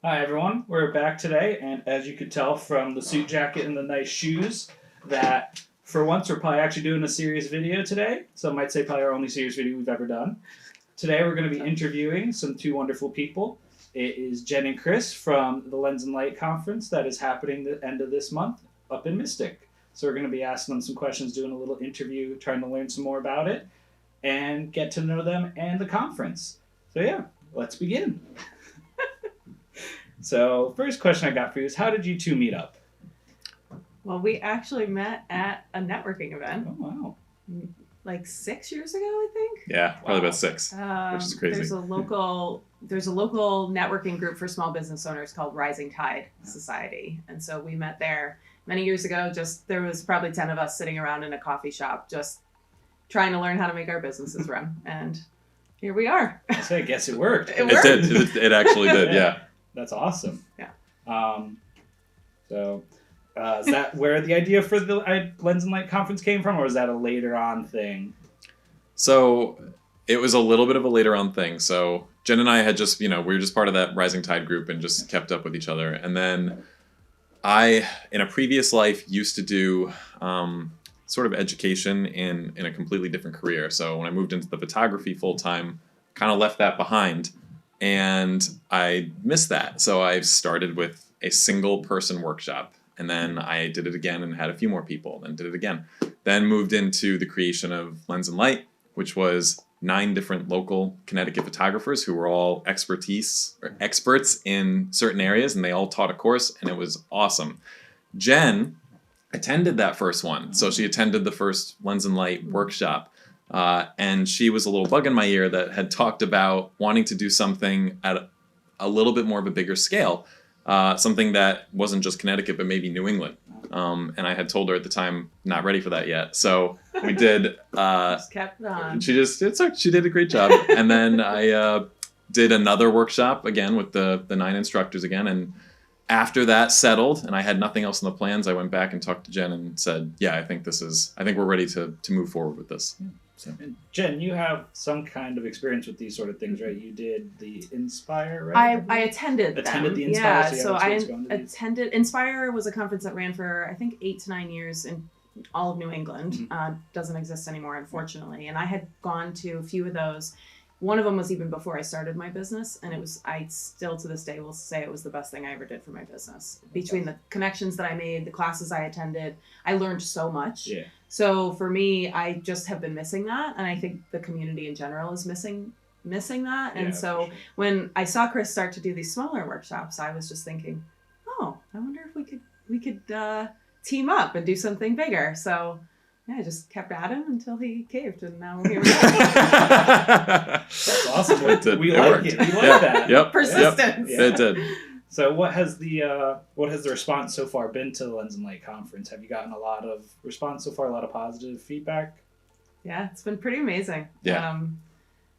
Hi everyone, we're back today, and as you could tell from the suit jacket and the nice shoes, that for once we're probably actually doing a serious video today. Some might say probably our only serious video we've ever done. Today we're going to be interviewing some two wonderful people. It is Jen and Chris from the Lens and Light conference that is happening the end of this month up in Mystic. So we're going to be asking them some questions, doing a little interview, trying to learn some more about it, and get to know them and the conference. So yeah, let's begin. So, first question I got for you is, how did you two meet up? Well, we actually met at a networking event Oh, wow. like 6 years ago, I think. Yeah, probably about 6, which is crazy. There's a local networking group for small business owners called Rising Tide Society, and so we met there many years ago. Just there was probably 10 of us sitting around in a coffee shop, just trying to learn how to make our businesses run, and here we are. I guess it worked. It worked. It did. It actually did. Yeah. That's awesome. Yeah. Is that where the idea for the Lens and Light conference came from, or was that a later on thing? So it was a little bit of a later on thing. So Jen and I had just, we were just part of that Rising Tide group and just kept up with each other. And then I, in a previous life, used to do sort of education in a completely different career. So when I moved into the photography full time, kind of left that behind. And I missed that. So I started with a single person workshop. And then I did it again and had a few more people. Then did it again. Then moved into the creation of Lens and Light, which was 9 different local Connecticut photographers who were all experts in certain areas. And they all taught a course. And it was awesome. Jen attended that first one. So she attended the first Lens and Light workshop. And she was a little bug in my ear that had talked about wanting to do something at a little bit more of a bigger scale, something that wasn't just Connecticut, but maybe New England. And I had told her at the time, not ready for that yet. So we did. Just kept on. She did a great job. And then I did another workshop again with the 9 instructors again. And after that settled and I had nothing else in the plans, I went back and talked to Jen and said, yeah, I think we're ready to move forward with this. So. And Jen, you have some kind of experience with these sort of things, right? You did the Inspire, right? I attended them. the Inspire. Yeah, so I attended. Inspire was a conference that ran for, I think, 8 to 9 years in all of New England. Mm-hmm. Doesn't exist anymore, unfortunately. And I had gone to a few of those. One of them was even before I started my business, and I still to this day will say it was the best thing I ever did for my business. Between the connections that I made, the classes I attended, I learned so much. Yeah. So for me, I just have been missing that, and I think the community in general is missing that. And so when I saw Chris start to do these smaller workshops, I was just thinking, oh, I wonder if we could team up and do something bigger. So yeah, I just kept at him until he caved, and now here we are. That's awesome. We like it. We like that. Yep. Persistence. Yep. Yeah. It did. So what has the response so far been to the Lens and Light conference? Have you gotten a lot of response so far, a lot of positive feedback? Yeah, it's been pretty amazing. Yeah.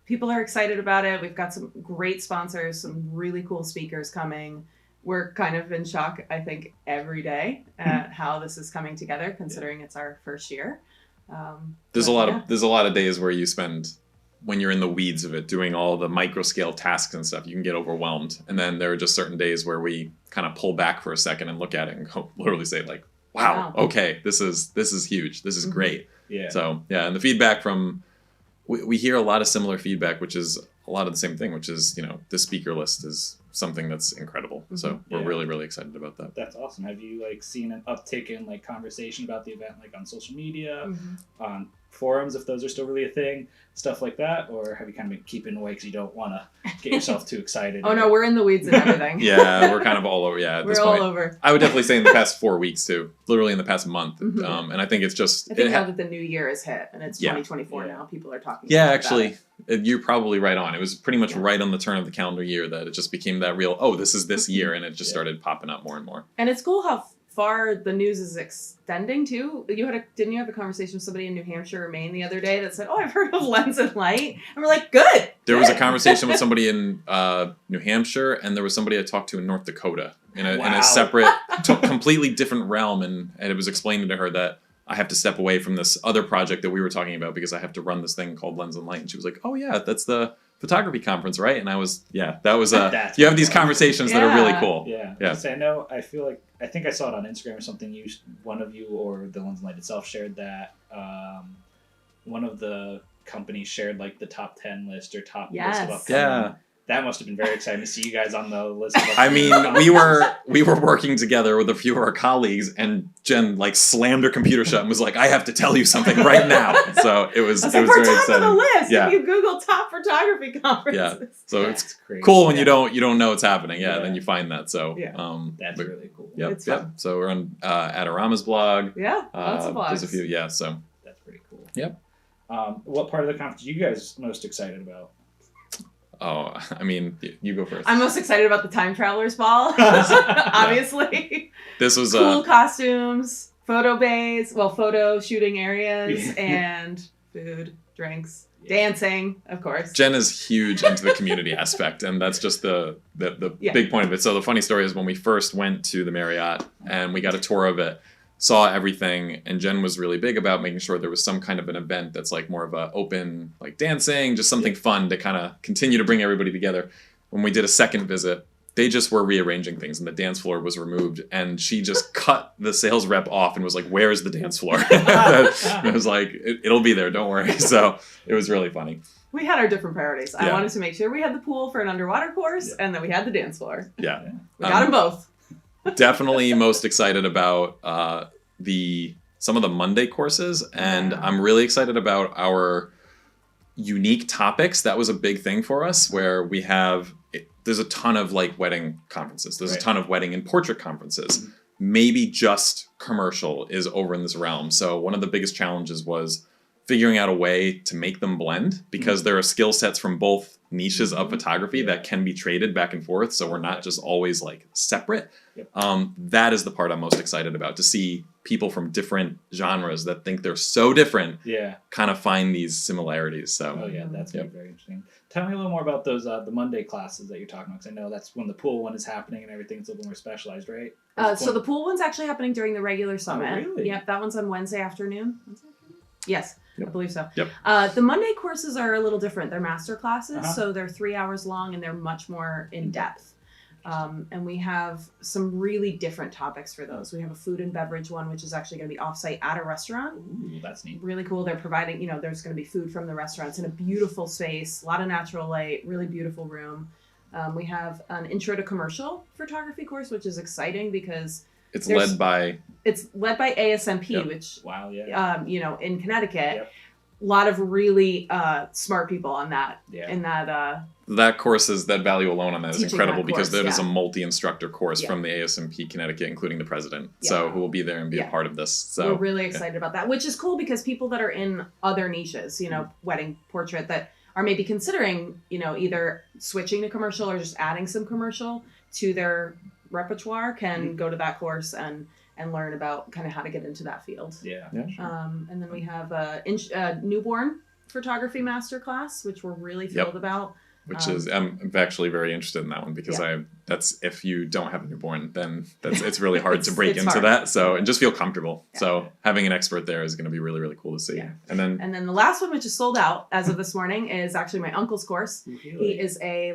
People are excited about it. We've got some great sponsors, some really cool speakers coming. We're kind of in shock, I think, every day at how this is coming together, considering it's our first year. There's a lot of days where you spend, when you're in the weeds of it, doing all the micro scale tasks and stuff, you can get overwhelmed. And then there are just certain days where we kind of pull back for a second and look at it and literally say like, wow, okay, this is huge. This is great. Yeah. So yeah, and the feedback we hear a lot of similar feedback, which is a lot of the same thing, which is, the speaker list is something that's incredible. Mm-hmm. So we're really, really excited about that. That's awesome. Have you seen an uptick in conversation about the event, on social media, on forums, if those are still really a thing, stuff like that, or have you kind of been keeping away because you don't want to get yourself too excited? Oh no, we're in the weeds and everything. Yeah, we're kind of all over. Yeah, at we're this all point. over. I would definitely say in the past 4 weeks too, literally in the past month. Mm-hmm. And I think it's just. I think now that the new year has hit and it's 2024 now, people are talking. Yeah, about actually, you're probably right on. It was pretty much right on the turn of the calendar year that it just became that real. Oh, this is this year, and it just started popping up more and more. And it's cool how far the news is extending too. Didn't you have a conversation with somebody in New Hampshire or Maine the other day that said, "Oh, I've heard of Lens and Light," and we're like, "Good." There was a conversation with somebody in New Hampshire, and there was somebody I talked to in North Dakota in a separate, completely different realm, and it was explaining to her that I have to step away from this other project that we were talking about because I have to run this thing called Lens and Light, and she was like, "Oh yeah, that's the photography conference, right? And I was, that was That's you have these cool. conversations that are really Yeah. cool. Yeah. Yeah. I feel like I think I saw it on Instagram or something. One of you or the Lens Light itself shared that one of the companies shared like the top 10 list or top list of Yes. upcoming. Yeah. That must have been very exciting to see you guys on the list. Of I upcoming mean, we conferences. were working together with a few of our colleagues, and Jen like slammed her computer shut and was like, "I have to tell you something right now." So it was I was it like, was we're very top of the exciting. list. Yeah. If you Google top photography conferences. So That's it's crazy. cool when Yeah. you don't know what's happening. Yeah, Yeah. then you find that. So Yeah. That's but- really cool. Yep, It's yep. fun. So we're on Adorama's blog. Yeah, lots of blogs. There's a few, yeah. So That's pretty cool. Yep. What part of the conference are you guys most excited about? I mean, you go first. I'm most excited about the Time Travelers Ball, obviously. This was Cool costumes, photo bays, photo shooting areas, Yeah. and food, drinks, Yeah. dancing, of course. Jen is huge into the community aspect, and that's just the Yeah. big point of it. So the funny story is when we first went to the Marriott and we got a tour of it, saw everything, and Jen was really big about making sure there was some kind of an event that's like more of a open, like dancing, just something fun to kind of continue to bring everybody together. When we did a second visit, they just were rearranging things and the dance floor was removed, and she just cut the sales rep off and was like, "Where's the dance floor?" And I was like, "It'll be there, don't worry." So it was really funny. We had our different priorities. I Yeah. wanted to make sure we had the pool for an underwater course, Yeah. and then we had the dance floor. Yeah. We got them both. Definitely most excited about some of the Monday courses, and Yeah. I'm really excited about our unique topics. That was a big thing for us, where there's a ton of like wedding conferences. There's Right. a ton of wedding and portrait conferences. Mhm. Maybe just commercial is over in this realm. So one of the biggest challenges was figuring out a way to make them blend, because there are skill sets from both niches of photography that can be traded back and forth. So we're not just always like separate. Yep. That is the part I'm most excited about, to see people from different genres that think they're so different Yeah. kind of find these similarities. So Oh yeah, that's Yep. gonna be very interesting. Tell me a little more about those the Monday classes that you're talking about, because I know that's when the pool one is happening and everything's a little more specialized, right? So the pool one's actually happening during the regular summit. really? Yep, that one's on Wednesday afternoon. Yes, Yep. I believe so. Yep. The Monday courses are a little different. They're master classes, Uh-huh. so they're 3 hours long and they're much more in depth. And we have some really different topics for those. We have a food and beverage one, which is actually going to be offsite at a restaurant. Ooh, that's neat. Really cool. They're providing, there's going to be food from the restaurants in a beautiful space, a lot of natural light, really beautiful room. We have an intro to commercial photography course, which is exciting because it's There's- led by it's led by ASMP, Yep. which, Wow, yeah. in Connecticut, Yep. a lot of really smart people on that, Yeah. in that, that courses. That value alone on that is Teaching incredible, that because course, that is yeah. a multi-instructor course Yeah. from the ASMP Connecticut, including the president, Yeah. so who will be there and be Yeah. a part of this. we're So really excited about that, which is cool because people that are in other niches, wedding, portrait, that are maybe considering, either switching to commercial or just adding some commercial to their repertoire can go to that course and learn about kind of how to get into that field. Yeah. And then we have a newborn photography masterclass, which we're really thrilled about. which is I'm actually very interested in that one, because that's if you don't have a newborn, then it's really hard to break It's into hard. that. So, and just feel comfortable. Yeah. So having an expert there is going to be really, really cool to see. Yeah. And then And then the last one, which is sold out as of this morning, is actually my uncle's course. Ooh, He really? is a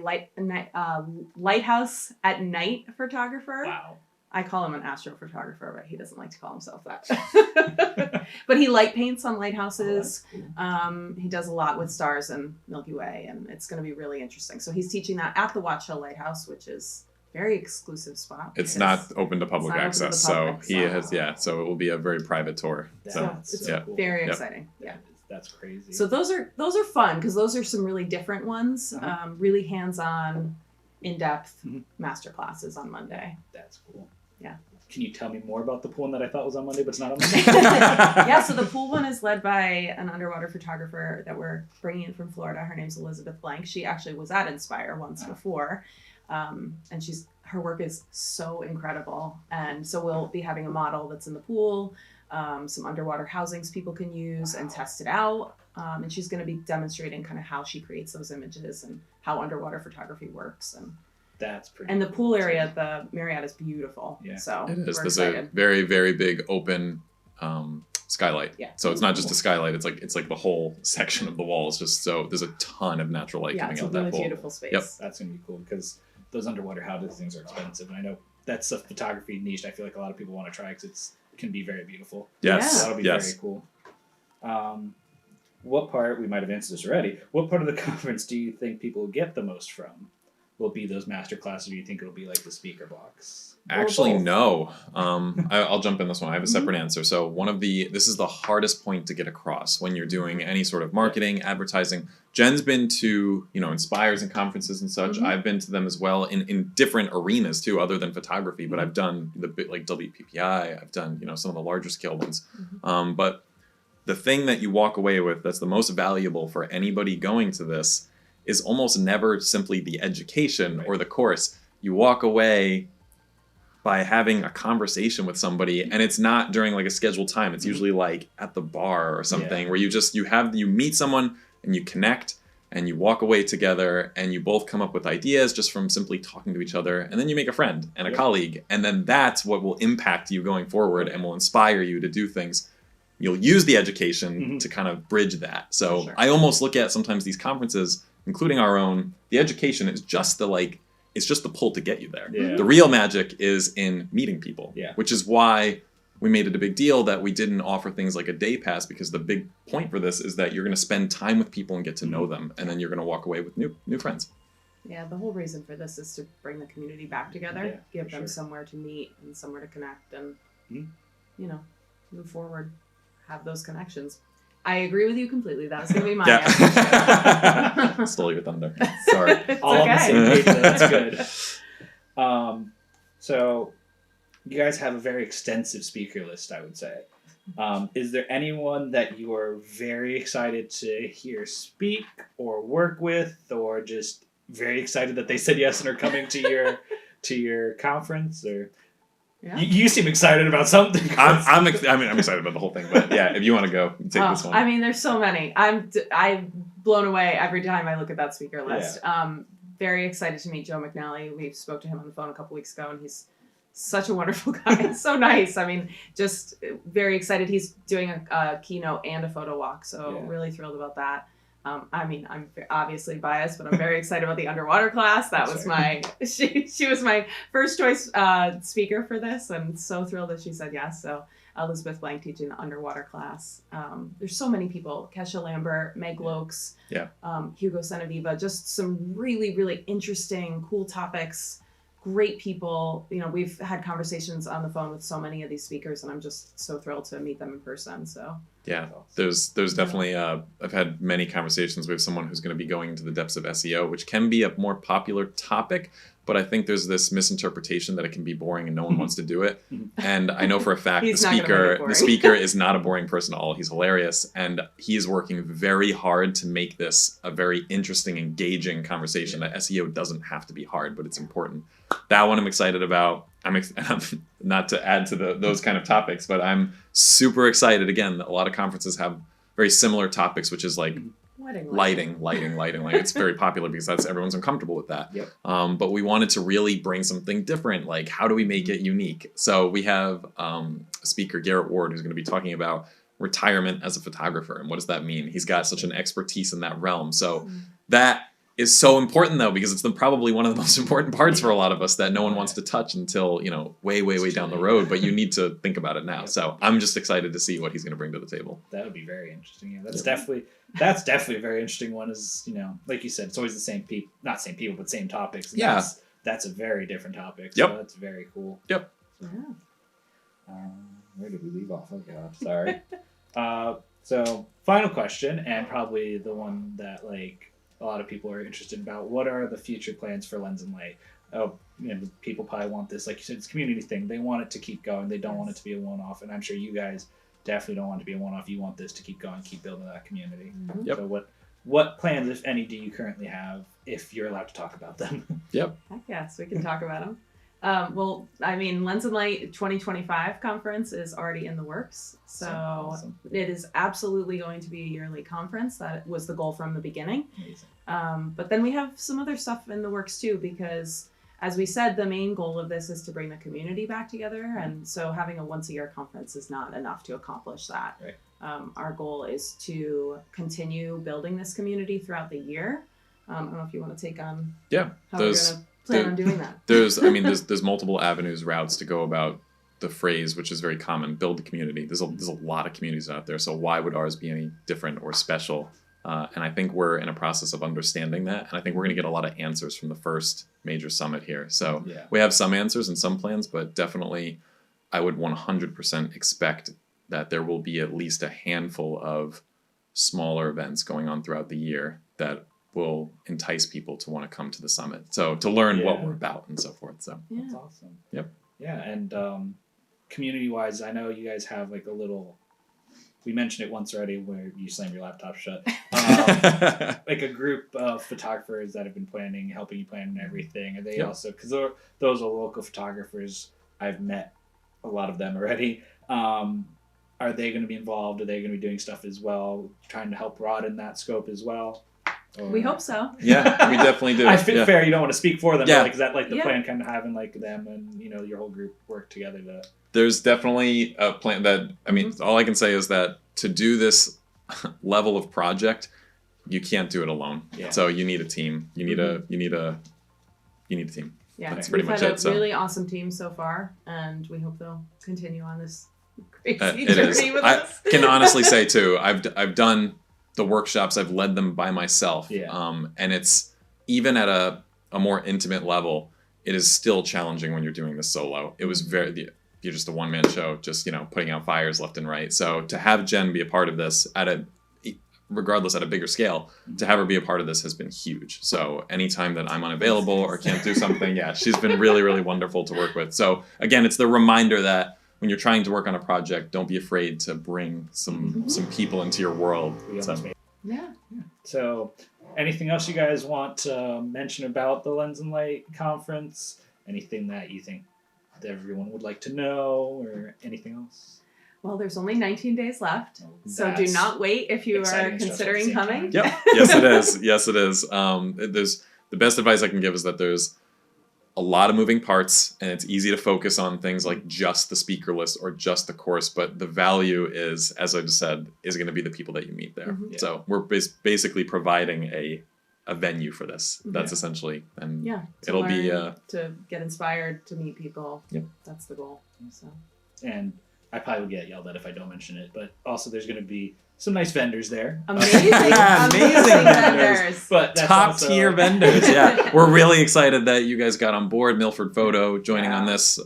lighthouse at night photographer. Wow. I call him an astrophotographer, but he doesn't like to call himself that. But he light paints on Oh, lighthouses. that's cool. He does a lot with stars and Milky Way, and it's going to be really interesting. So he's teaching that at the Watch Hill Lighthouse, which is a very exclusive spot. it's because- not open to public not open to the access. public, so he so- has, so it will be a very private tour. So That's it's so yeah. cool. very Yep. exciting. Yeah. That's crazy. So those are fun because those are some really different ones. Uh-huh. Really hands-on, in-depth Mhm. master classes on Monday. That's cool. Yeah. Can you tell me more about the pool that I thought was on Monday, but it's not on Monday? Yeah, so the pool one is led by an underwater photographer that we're bringing in from Florida. Her name's Elizabeth Blank. She actually was at Inspire once before, and her work is so incredible. And so we'll be having a model that's in the pool, some underwater housings people can use and test it out. And she's going to be demonstrating kind of how she creates those images and how underwater photography works. That's pretty. And the cool. pool area at the Marriott is beautiful. Yeah. So It is. we're There's excited. a very, very big open skylight. Yeah. So it's not just a skylight. It's like the whole section of the wall is just so there's a ton of natural light Yeah, coming it's a out really that pool. beautiful space. Yep. That's gonna be cool because those underwater housing things are expensive, and I know that's a photography niche. I feel like a lot of people want to try because it can be very beautiful. Yes. So that'll be yes. very cool. What part, we might have answered this already, what part of the conference do you think people will get the most from? Will it be those master classes, or do you think it'll be like the speaker box? Actually, both. no. I'll jump in this one. I have a separate answer. So this is the hardest point to get across when you're doing any sort of marketing, advertising. Jen's been to, Inspires and conferences and such. I've been to them as well in different arenas too, other than photography, but I've done the bit like WPPI. I've done, some of the larger scale ones. But the thing that you walk away with that's the most valuable for anybody going to this is almost never simply the education or the course. You walk away by having a conversation with somebody, and it's not during like a scheduled time. It's usually like at the bar or something where you meet someone and you connect and you walk away together and you both come up with ideas just from simply talking to each other, and then you make a friend and a colleague, and then that's what will impact you going forward and will inspire you to do things. You'll use the education to kind of bridge that. So I almost look at sometimes these conferences, including our own, the education is just it's just the pull to get you there. Yeah. The real magic is in meeting people, Yeah. which is why we made it a big deal that we didn't offer things like a day pass, because the big point for this is that you're going to spend time with people and get to know them, and then you're going to walk away with new friends. Yeah, the whole reason for this is to bring the community back together, give them somewhere to meet and somewhere to connect, and move forward, have those connections. I agree with you completely. That was going to be my answer. Stole your thunder. Sorry. It's All on the okay. same page, though. That's good. So you guys have a very extensive speaker list, I would say. Is there anyone that you are very excited to hear speak or work with, or just very excited that they said yes and are coming to your conference? Or you seem excited about something. I'm excited about the whole thing, but yeah, if you want to go take this one. I mean, there's so many. I'm blown away every time I look at that speaker list. Very excited to meet Joe McNally. We spoke to him on the phone a couple weeks ago, and he's such a wonderful guy. So nice. I mean, just very excited. He's doing a keynote and a photo walk, so really thrilled about that. I'm obviously biased, but I'm very excited about the underwater class. That was she was my first choice speaker for this, and so thrilled that she said yes. So Elizabeth Blank teaching the underwater class. There's so many people: Kesha Lambert, Meg Lokes, Hugo Senaviva. Just some really, really interesting, cool topics. Great people. We've had conversations on the phone with so many of these speakers, and I'm just so thrilled to meet them in person. So yeah, there's definitely I've had many conversations with someone who's going to be going into the depths of SEO, which can be a more popular topic, but I think there's this misinterpretation that it can be boring and no one wants to do it. And I know for a fact the speaker is not a boring person at all. He's hilarious, and he is working very hard to make this a very interesting, engaging conversation. That SEO doesn't have to be hard, but it's important. That one I'm excited about. I'm not to add to those kind of topics, but I'm super excited. Again, a lot of conferences have very similar topics, which is like lighting. It's very popular because everyone's uncomfortable with that. Yep. But we wanted to really bring something different. Like, how do we make it unique? So we have a speaker, Garrett Ward, who's going to be talking about retirement as a photographer. And what does that mean? He's got such an expertise in that realm. So that is so important, though, because it's probably one of the most important parts for a lot of us that no one wants to touch until, way down the road. But you need to think about it now. So I'm just excited to see what he's going to bring to the table. That would be very interesting. Yeah, that's definitely a very interesting one. Is like you said, it's always the same people, not same people, but same topics. And that's a very different topic. So that's very cool. Yep. Where did we leave off? Oh God, sorry. So final question, and probably the one that a lot of people are interested about. What are the future plans for Lens and Light? People probably want this, like you said, it's a community thing. They want it to keep going. They don't want it to be a one-off, and I'm sure you guys definitely don't want it to be a one-off. You want this to keep going, keep building that community. Yep. So what plans, if any, do you currently have, if you're allowed to talk about them? Yep. Heck yes, we can talk about them. Well, I mean, Lens and Light 2025 conference is already in the works. So awesome. It is absolutely going to be a yearly conference. That was the goal from the beginning. But then we have some other stuff in the works too, because as we said, the main goal of this is to bring the community back together. And so having a once-a-year conference is not enough to accomplish that. Right. Our goal is to continue building this community throughout the year. I don't know if you want to take on Yeah, how we're going to plan on doing that. there's multiple avenues, routes to go about the phrase, which is very common, build the community. There's a lot of communities out there, so why would ours be any different or special? And I think we're in a process of understanding that, and I think we're going to get a lot of answers from the first major summit here. So Yeah. we have some answers and some plans, but definitely I would 100% expect that there will be at least a handful of smaller events going on throughout the year that will entice people to want to come to the summit. So to learn what Yeah. we're about and so forth. So Yeah. That's awesome. Yep. Yeah, and community-wise, I know you guys have like a little. We mentioned it once already, where you slam your laptop shut. Like a group of photographers that have been planning, helping you plan and everything. And they Yep. also, because those are local photographers, I've met a lot of them already. Are they going to be involved? Are they going to be doing stuff as well, trying to help broaden that scope as well? Or- We hope so. Yeah, we definitely do. I feel Yeah. fair. You don't want to speak for them. Yeah. But like, is that like the Yeah. plan, kind of having like them and your whole group work together to? There's definitely a plan that, I mean, all I can say is that to do this level of project, you can't do it alone. Yeah. So you need a team. You need a team. Yeah, That's we've pretty much had it, a so. really awesome team so far, and we hope they'll continue on this crazy It journey is. with I us. can honestly say too, I've done the workshops, I've led them by myself. Yeah. And it's even at a more intimate level, it is still challenging when you're doing this solo. It was you're just a one-man show, just putting out fires left and right. So to have Jen be a part of this regardless at a bigger scale, to have her be a part of this has been huge. So anytime that I'm unavailable or can't do something, yeah, she's been really, really wonderful to work with. So again, it's the reminder that when you're trying to work on a project, don't be afraid to bring some people into your world. We So, almost made. Yeah. So, anything else you guys want to mention about the Lens and Light conference? Anything that you think that everyone would like to know, or anything else? Well, there's only 19 days left, so do That's not wait if you exciting are and stressful at the considering same coming. time. Yep. Yes, it is. Yes, it is. There's the best advice I can give is that there's a lot of moving parts, and it's easy to focus on things like just the speaker list or just the course. But the value is, as I just said, is going to be the people that you meet there. Mhm. Yeah. So we're basically providing a venue for this. That's Yeah. essentially, and Yeah, to it'll be. learn, to get inspired, to meet people. Yep. That's the goal. So And I probably will get yelled at if I don't mention it, but also there's going to be some nice vendors there. amazing, Amazing vendors. But that's top also- tier vendors. Yeah, we're really excited that you guys got on board. Milford Photo joining Yeah. on this.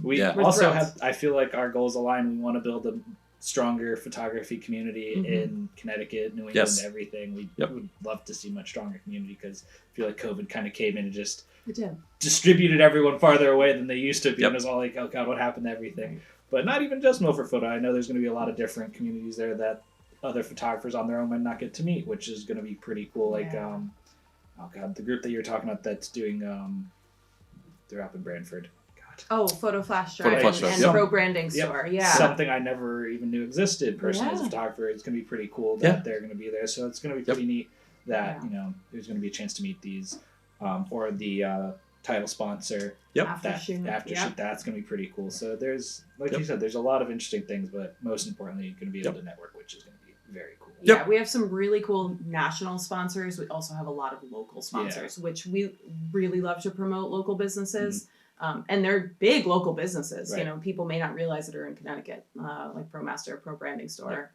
We Yeah. We're also thrilled. have. I feel like our goals align. We want to build a stronger photography community Mhm. in Connecticut, New England, Yes. everything. We Yep. would love to see much stronger community because I feel like COVID kind of came in and just We did. distributed everyone farther away than they used to be. Yep. And it was all like, oh god, what happened to everything? But not even just Milford Photo. I know there's going to be a lot of different communities there that other photographers on their own might not get to meet, which is going to be pretty cool. Like, Yeah. oh god, the group that you're talking about that's doing, they're up in Brantford. God. Oh, Photo Flash Photo Drive Flash Drive, and yep. Pro Branding Yep. Store. Yeah. Something I never even knew existed personally as a Yeah. photographer. It's going to be pretty cool that Yeah. they're going to be there. So it's going to be Yep. pretty neat that, Yeah. there's going to be a chance to meet these, or the title sponsor. Yep. After That shoot. after yeah. shoot, that's going to be pretty cool. So there's, like Yep. you said, there's a lot of interesting things, but most importantly, you're going to be able Yep. to network, which is going to be very cool. Yep. Yeah, we have some really cool national sponsors. We also have a lot of local sponsors, which we really love to promote local businesses. And they're big local businesses. Right. People may not realize that are in Connecticut, like ProMaster, Pro Branding Store,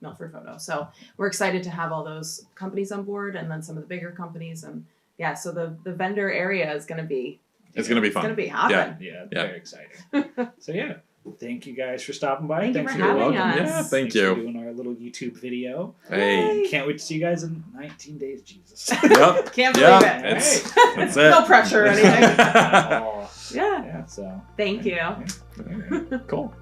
Milford Photo. So we're excited to have all those companies on board, and then some of the bigger companies. And yeah, so the vendor area is going to be It's gonna be it's going to fun. be hopping. Yeah, Yeah. very exciting. So yeah, thank you guys for stopping by. Thank you Thanks for You're having welcome. us. Yeah, thank Thanks for you. doing our little YouTube video. Hey. Can't wait to see you guys in 19 days. Jesus. Yep. Can't believe Yeah. it. It's, Alright. that's it. No pressure or anything. Oh, Yeah. yeah. So. Thank you. Yeah. Cool.